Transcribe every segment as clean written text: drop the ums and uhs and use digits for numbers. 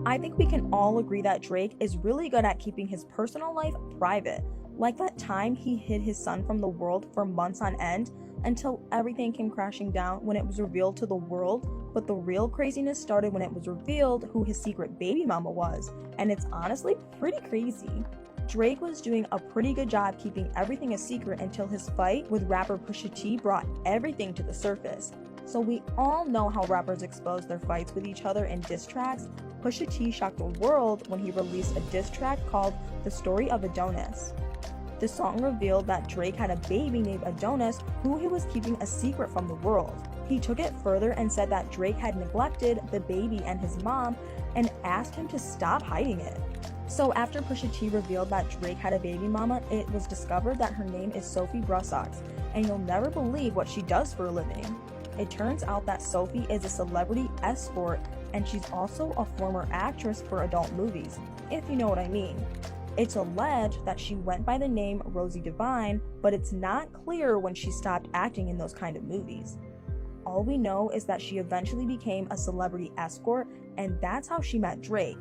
I think we can all agree that Drake is really good at keeping his personal life private. Like that time he hid his son from the world for months on end until everything came crashing down when it was revealed to the world. But the real craziness started when it was revealed who his secret baby mama was, and it's honestly pretty crazy. Drake was doing a pretty good job keeping everything a secret until his fight with rapper Pusha T brought everything to the surface. So we all know how rappers expose their fights with each other in diss tracks. Pusha T shocked the world when he released a diss track called The Story of Adonis. The song revealed that Drake had a baby named Adonis who he was keeping a secret from the world. He took it further and said that Drake had neglected the baby and his mom and asked him to stop hiding it. So after Pusha T revealed that Drake had a baby mama, it was discovered that her name is Sophie Brussaux, and you'll never believe what she does for a living. It turns out that Sophie is a celebrity escort, and she's also a former actress for adult movies, if you know what I mean. It's alleged that she went by the name Rosie Devine, but it's not clear when she stopped acting in those kind of movies. All we know is that she eventually became a celebrity escort, and that's how she met Drake.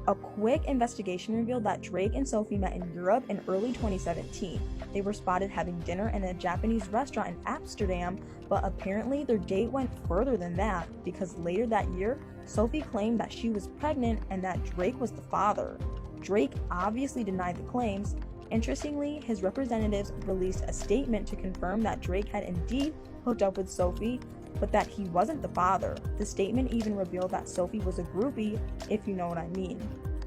A quick investigation revealed that Drake and Sophie met in Europe in early 2017. They were spotted having dinner in a Japanese restaurant in Amsterdam, but apparently their date went further than that because later that year, Sophie claimed that she was pregnant and that Drake was the father. Drake obviously denied the claims. Interestingly, his representatives released a statement to confirm that Drake had indeed hooked up with Sophie, but that he wasn't the father. The statement even revealed that Sophie was a groupie, if you know what I mean,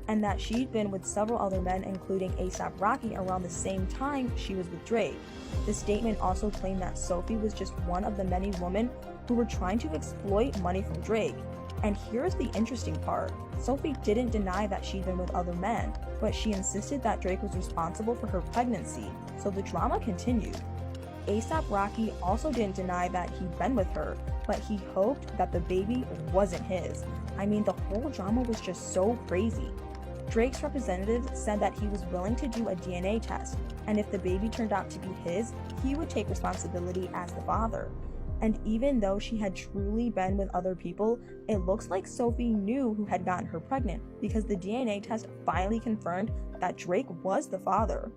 and that she'd been with several other men, including A$AP Rocky, around the same time she was with Drake. The statement also claimed that Sophie was just one of the many women who were trying to exploit money from Drake. And here's the interesting part. Sophie didn't deny that she'd been with other men, but she insisted that Drake was responsible for her pregnancy, so the drama continued. A$AP Rocky also didn't deny that he'd been with her, but he hoped that the baby wasn't his. I mean, the whole drama was just so crazy. Drake's representative said that he was willing to do a DNA test, and if the baby turned out to be his, he would take responsibility as the father. And even though she had truly been with other people, it looks like Sophie knew who had gotten her pregnant because the DNA test finally confirmed that Drake was the father.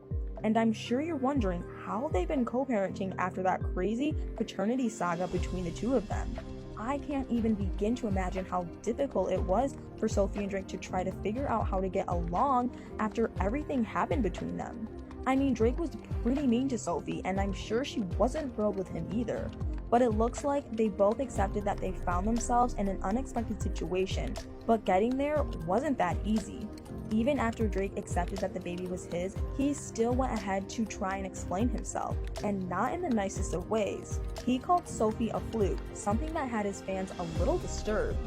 And I'm sure you're wondering how they've been co-parenting after that crazy paternity saga between the two of them. I can't even begin to imagine how difficult it was for Sophie and Drake to try to figure out how to get along after everything happened between them. I mean, Drake was pretty mean to Sophie, and I'm sure she wasn't thrilled with him either. But it looks like they both accepted that they found themselves in an unexpected situation, but getting there wasn't that easy. Even after Drake accepted that the baby was his, he still went ahead to try and explain himself, and not in the nicest of ways. He called Sophie a fluke, something that had his fans a little disturbed.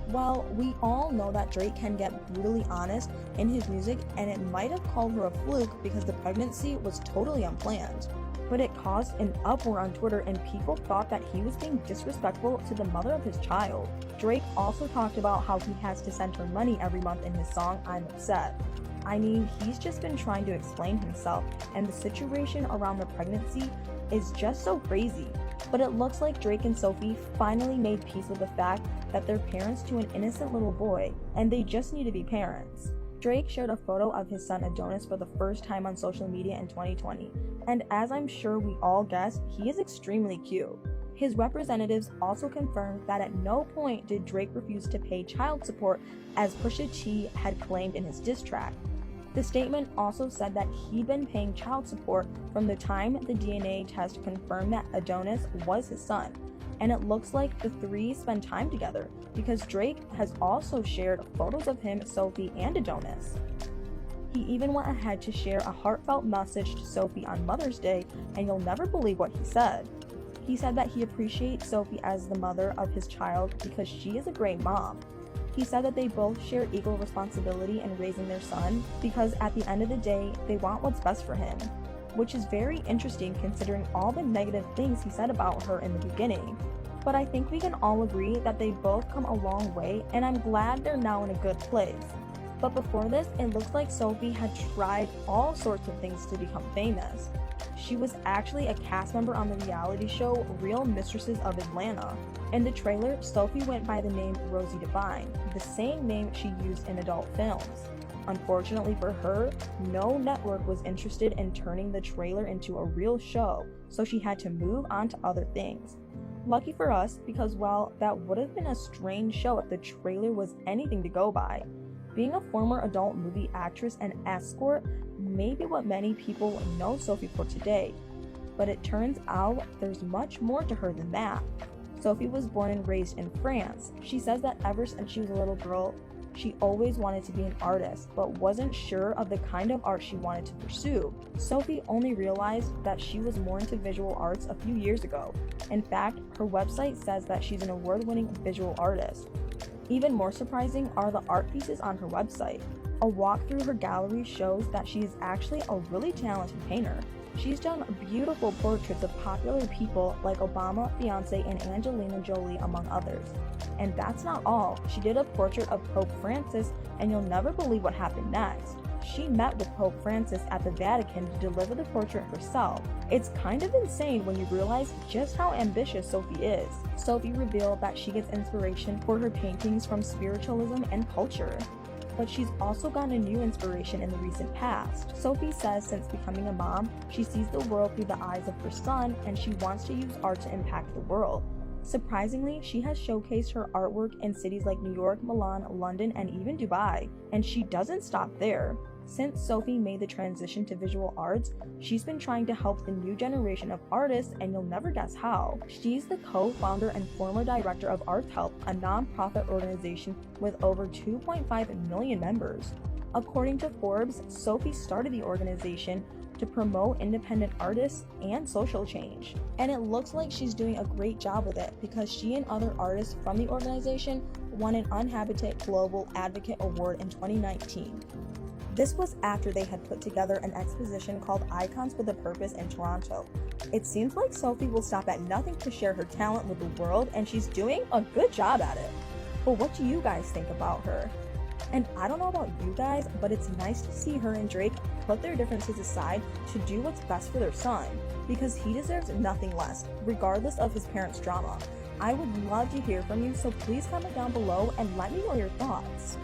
Well, we all know that Drake can get brutally honest in his music, and it might have called her a fluke because the pregnancy was totally unplanned. But it caused an uproar on Twitter, and people thought that he was being disrespectful to the mother of his child. Drake also talked about how he has to send her money every month in his song I'm Upset. I mean, he's just been trying to explain himself, and the situation around the pregnancy is just so crazy. But it looks like Drake and Sophie finally made peace with the fact that they're parents to an innocent little boy, and they just need to be parents. Drake shared a photo of his son Adonis for the first time on social media in 2020, and as I'm sure we all guessed, he is extremely cute. His representatives also confirmed that at no point did Drake refuse to pay child support, as Pusha T had claimed in his diss track. The statement also said that he'd been paying child support from the time the DNA test confirmed that Adonis was his son. And it looks like the three spend time together because Drake has also shared photos of him, Sophie, and Adonis. He even went ahead to share a heartfelt message to Sophie on Mother's Day, and you'll never believe what he said. He said that he appreciates Sophie as the mother of his child because she is a great mom. He said that they both share equal responsibility in raising their son because at the end of the day, they want what's best for him, which is very interesting considering all the negative things he said about her in the beginning. But I think we can all agree that they both come a long way, and I'm glad they're now in a good place. But before this, it looks like Sophie had tried all sorts of things to become famous. She was actually a cast member on the reality show Real Mistresses of Atlanta, In the trailer, Sophie went by the name Rosie Devine, the same name she used in adult films. Unfortunately for her, no network was interested in turning the trailer into a real show, so she had to move on to other things. Lucky for us, because while that would have been a strange show if the trailer was anything to go by, being a former adult movie actress and escort may be what many people know Sophie for today. But it turns out there's much more to her than that. Sophie was born and raised in France. She says that ever since she was a little girl, she always wanted to be an artist, but wasn't sure of the kind of art she wanted to pursue. Sophie only realized that she was more into visual arts a few years ago. In fact, her website says that she's an award-winning visual artist. Even more surprising are the art pieces on her website. A walk through her gallery shows that she is actually a really talented painter. She's done beautiful portraits of popular people like Obama, Beyoncé, and Angelina Jolie, among others. And that's not all. She did a portrait of Pope Francis, and you'll never believe what happened next. She met with Pope Francis at the Vatican to deliver the portrait herself. It's kind of insane when you realize just how ambitious Sophie is. Sophie revealed that she gets inspiration for her paintings from spiritualism and culture. But she's also gotten a new inspiration in the recent past. Sophie says since becoming a mom, she sees the world through the eyes of her son, and she wants to use art to impact the world. Surprisingly, she has showcased her artwork in cities like New York, Milan, London, and even Dubai. And she doesn't stop there. Since Sophie made the transition to visual arts, she's been trying to help the new generation of artists, and you'll never guess how. She's the co-founder and former director of Arts Help, a non-profit organization with over 2.5 million members. According to Forbes, Sophie started the organization to promote independent artists and social change. And it looks like she's doing a great job with it, because she and other artists from the organization won an Unhabitat Global Advocate Award in 2019. This was after they had put together an exposition called Icons with a Purpose in Toronto. It seems like Sophie will stop at nothing to share her talent with the world, and she's doing a good job at it. But what do you guys think about her? And I don't know about you guys, but it's nice to see her and Drake put their differences aside to do what's best for their son, because he deserves nothing less, regardless of his parents' drama. I would love to hear from you, so please comment down below and let me know your thoughts.